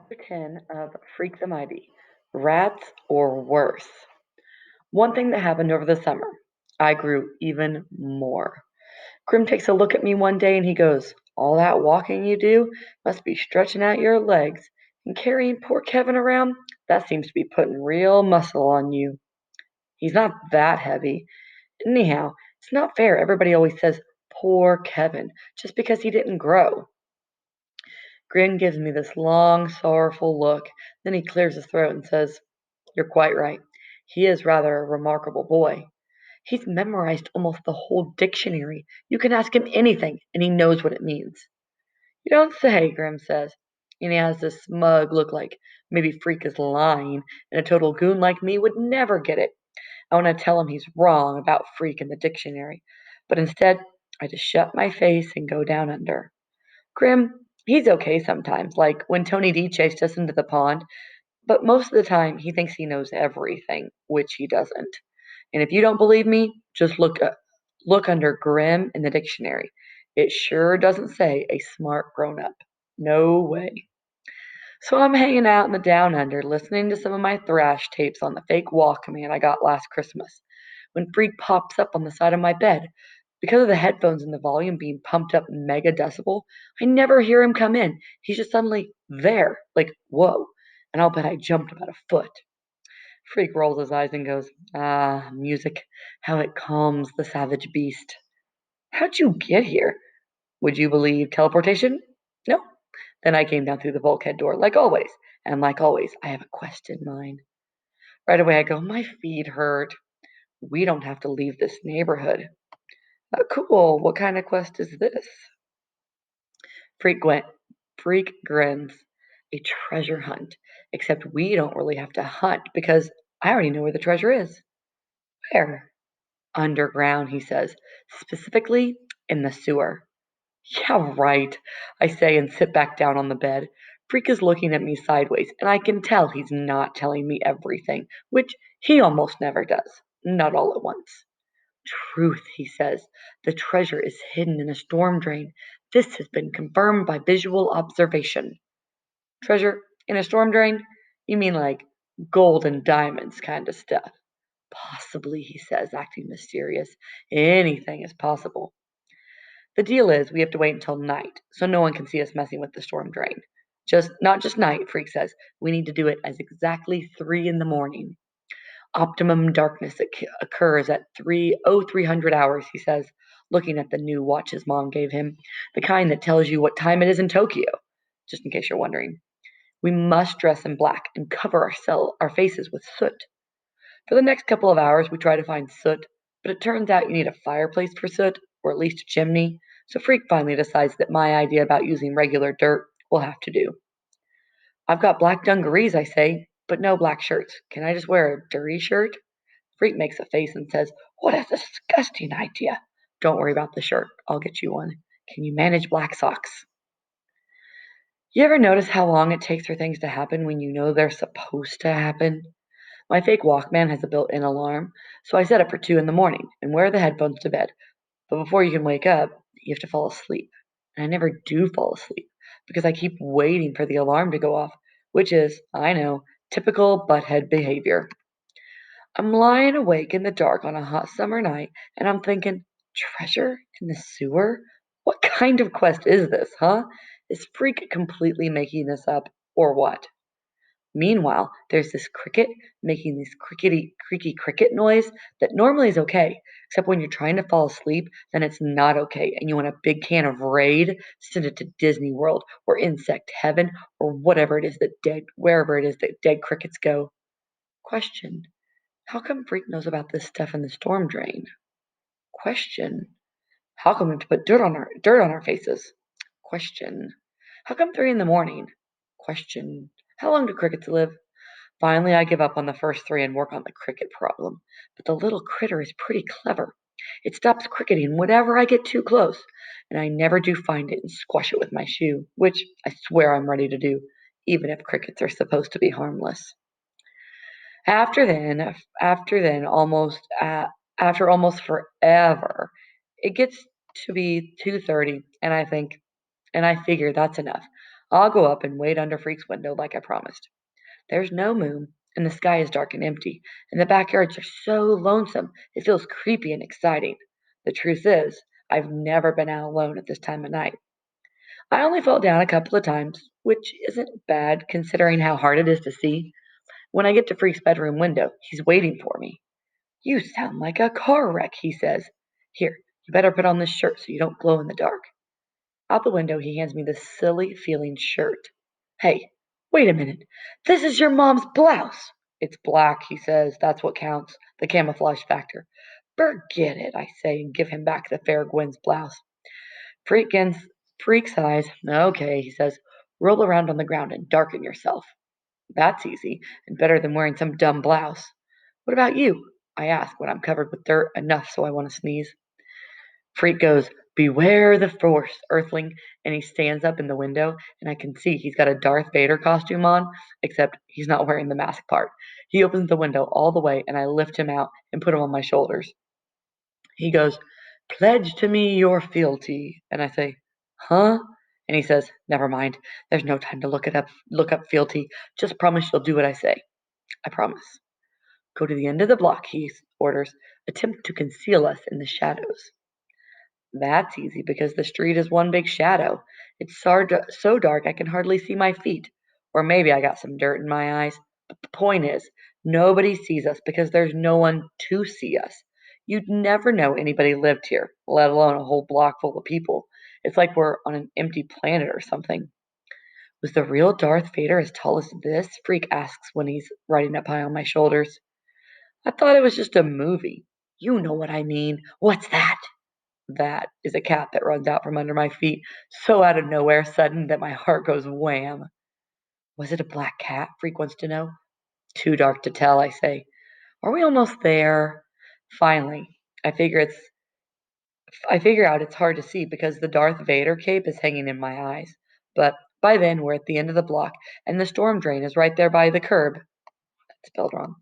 Chapter 10 of Freak the Mighty Rats or Worse. One thing that happened over the summer, I grew even more. Grim takes a look at me one day and he goes, "All that walking you do must be stretching out your legs and carrying poor Kevin around. That seems to be putting real muscle on you." He's not that heavy. Anyhow, it's not fair. Everybody always says, "Poor Kevin," just because he didn't grow. Grin gives me this long, sorrowful look. Then he clears his throat and says, "You're quite right. He is rather a remarkable boy. He's memorized almost the whole dictionary. You can ask him anything, and he knows what it means." "You don't say," Grim says. And he has this smug look like maybe Freak is lying, and a total goon like me would never get it. I want to tell him he's wrong about Freak in the dictionary, but instead, I just shut my face and go down under. Grim, he's okay sometimes, like when Tony D chased us into the pond, but most of the time he thinks he knows everything, which he doesn't. And if you don't believe me, just look under Grim in the dictionary. It sure doesn't say a smart grown up. No way. So I'm hanging out in the down under, listening to some of my thrash tapes on the fake Walkman I got last Christmas, when Freak pops up on the side of my bed. Because of the headphones and the volume being pumped up mega decibel, I never hear him come in. He's just suddenly there, like, whoa. And I'll bet I jumped about a foot. Freak rolls his eyes and goes, "Ah, music, how it calms the savage beast." "How'd you get here? Would you believe teleportation?" "No." "Then I came down through the bulkhead door, like always. And like always, I have a quest in mind." Right away I go, "My feet hurt. We don't have to leave this neighborhood." Cool. What kind of quest is this?" Freak Gwent. Freak grins. "A treasure hunt. Except we don't really have to hunt because I already know where the treasure is." "Where?" "Underground," he says. "Specifically in the sewer." "Yeah, right," I say and sit back down on the bed. Freak is looking at me sideways, and I can tell he's not telling me everything, which he almost never does. Not all at once. "Truth," he says. "The treasure is hidden in a storm drain. This has been confirmed by visual observation." "Treasure in a storm drain? You mean like gold and diamonds kind of stuff?" "Possibly," he says, acting mysterious. "Anything is possible. The deal is we have to wait until night, so no one can see us messing with the storm drain. Just not just night," Freak says. "We need to do it as exactly 3 in the morning. Optimum darkness occurs at 3:0300 hours," he says, looking at the new watch his mom gave him, the kind that tells you what time it is in Tokyo, just in case you're wondering. "We must dress in black and cover our faces with soot. For the next couple of hours we try to find soot, but it turns out you need a fireplace for soot, or at least a chimney, so Freak finally decides that my idea about using regular dirt will have to do. "I've got black dungarees," I say, "but no black shirts. Can I just wear a dirty shirt?" Freak makes a face and says, "What a disgusting idea. Don't worry about the shirt. I'll get you one. Can you manage black socks?" You ever notice how long it takes for things to happen when you know they're supposed to happen? My fake Walkman has a built-in alarm, so I set it for 2 in the morning and wear the headphones to bed. But before you can wake up, you have to fall asleep. And I never do fall asleep because I keep waiting for the alarm to go off, which is, I know, typical butthead behavior. I'm lying awake in the dark on a hot summer night, and I'm thinking, treasure in the sewer? What kind of quest is this, huh? Is Freak completely making this up, or what? Meanwhile, there's this cricket making this crickety, creaky cricket noise that normally is okay, except when you're trying to fall asleep, then it's not okay, and you want a big can of Raid, send it to Disney World or Insect Heaven or wherever it is that dead crickets go. Question: how come Freak knows about this stuff in the storm drain? Question: how come we have to put dirt on our faces? Question: how come 3 in the morning? Question: how long do crickets live? Finally, I give up on the first 3 and work on the cricket problem. But the little critter is pretty clever. It stops cricketing whenever I get too close, and I never do find it and squash it with my shoe, which I swear I'm ready to do, even if crickets are supposed to be harmless. After then, after almost forever, it gets to be 2:30, and I figure that's enough. I'll go up and wait under Freak's window like I promised. There's no moon, and the sky is dark and empty, and the backyards are so lonesome it feels creepy and exciting. The truth is, I've never been out alone at this time of night. I only fell down a couple of times, which isn't bad considering how hard it is to see. When I get to Freak's bedroom window, he's waiting for me. You sound like a car wreck, he says. Here, you better put on this shirt so you don't glow in the dark. Out the window, he hands me this silly feeling shirt. Hey, wait a minute. This is your mom's blouse. It's black, he says. That's what counts. The camouflage factor. Forget it, I say, and give him back the Fair Gwyn's blouse. Freakins, freak size. Okay, he says. Roll around on the ground and darken yourself. That's easy, and better than wearing some dumb blouse. What about you? I ask when I'm covered with dirt enough so I want to sneeze. Freak goes, Beware the Force, Earthling, and he stands up in the window, and I can see he's got a Darth Vader costume on, except he's not wearing the mask part. He opens the window all the way, and I lift him out and put him on my shoulders. He goes, Pledge to me your fealty, and I say, Huh? And he says, Never mind. There's no time to look up fealty. Just promise you'll do what I say. I promise. Go to the end of the block, he orders. Attempt to conceal us in the shadows. That's easy because the street is one big shadow. It's so dark I can hardly see my feet. Or maybe I got some dirt in my eyes. But the point is, nobody sees us because there's no one to see us. You'd never know anybody lived here, let alone a whole block full of people. It's like we're on an empty planet or something. Was the real Darth Vader as tall as this? Freak asks when he's riding up high on my shoulders. I thought it was just a movie. You know what I mean. What's that? That is a cat that runs out from under my feet, so out of nowhere, sudden that my heart goes wham. Was it a black cat? Freak wants to know. Too dark to tell, I say. Are we almost there? Finally, I figure it's I figure out it's hard to see because the Darth Vader cape is hanging in my eyes. But by then we're at the end of the block and the storm drain is right there by the curb. That's spelled wrong.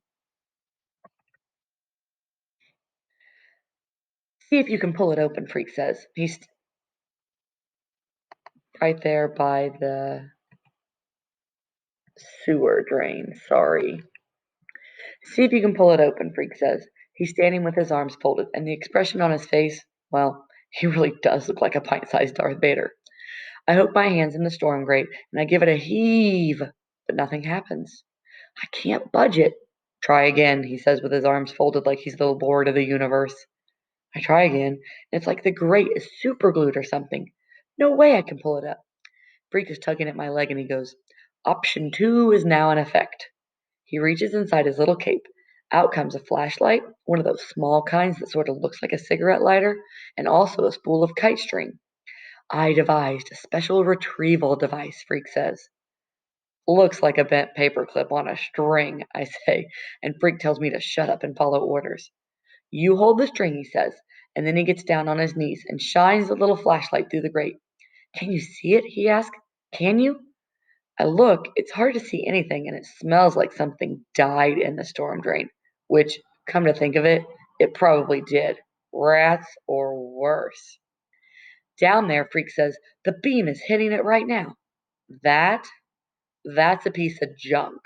See if you can pull it open, Freak says. He's right there by the sewer drain. Sorry. See if you can pull it open, Freak says. He's standing with his arms folded, and the expression on his face, well, he really does look like a pint-sized Darth Vader. I hook my hands in the storm grate, and I give it a heave, but nothing happens. I can't budge it. Try again, he says with his arms folded like he's the lord of the universe. I try again, and it's like the grate is superglued or something. No way I can pull it up. Freak is tugging at my leg, and he goes, Option 2 is now in effect. He reaches inside his little cape. Out comes a flashlight, one of those small kinds that sort of looks like a cigarette lighter, and also a spool of kite string. I devised a special retrieval device, Freak says. Looks like a bent paperclip on a string, I say, and Freak tells me to shut up and follow orders. You hold the string, he says, and then he gets down on his knees and shines the little flashlight through the grate. Can you see it? He asks. Can you? I look, it's hard to see anything, and it smells like something died in the storm drain, which, come to think of it, it probably did. Rats or worse. Down there, Freak says, the beam is hitting it right now. That? That's a piece of junk.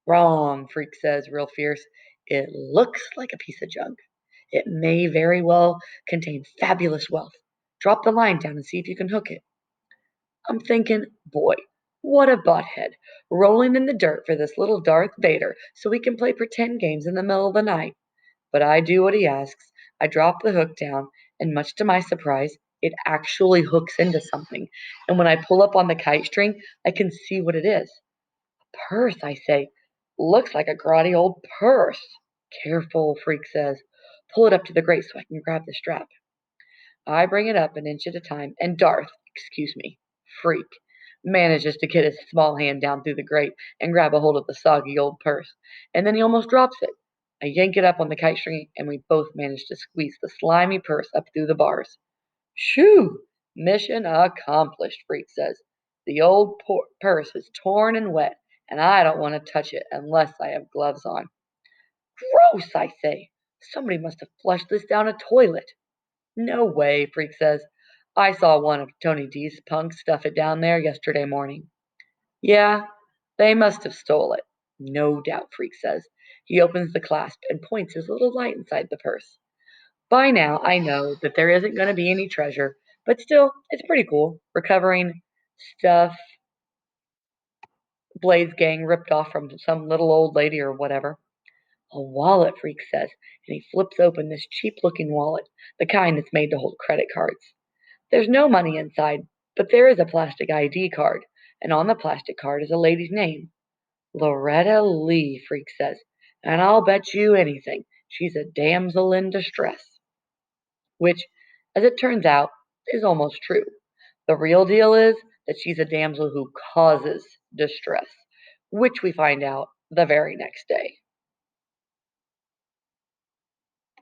Wrong, Freak says, real fierce. It looks like a piece of junk. It may very well contain fabulous wealth. Drop the line down and see if you can hook it. I'm thinking, boy, what a butthead, rolling in the dirt for this little Darth Vader so we can play pretend games in the middle of the night. But I do what he asks. I drop the hook down, and much to my surprise, it actually hooks into something. And when I pull up on the kite string, I can see what it is. Purse, I say. Looks like a grotty old purse. Careful, Freak says. Pull it up to the grate so I can grab the strap. I bring it up an inch at a time, and Darth, excuse me, Freak, manages to get his small hand down through the grate and grab a hold of the soggy old purse, and then he almost drops it. I yank it up on the kite string, and we both manage to squeeze the slimy purse up through the bars. Shoo! Mission accomplished, Freak says. The old purse is torn and wet, and I don't want to touch it unless I have gloves on. Gross, I say. Somebody must have flushed this down a toilet. No way, Freak says. I saw one of Tony D's punks stuff it down there yesterday morning. Yeah, they must have stole it. No doubt, Freak says. He opens the clasp and points his little light inside the purse. By now, I know that there isn't going to be any treasure, but still, it's pretty cool. Recovering stuff Blade's gang ripped off from some little old lady or whatever. A wallet, Freak says, and he flips open this cheap looking wallet, the kind that's made to hold credit cards. There's no money inside, but there is a plastic ID card, and on the plastic card is a lady's name. Loretta Lee, Freak says, and I'll bet you anything she's a damsel in distress. Which, as it turns out, is almost true. The real deal is that she's a damsel who causes distress, which we find out the very next day.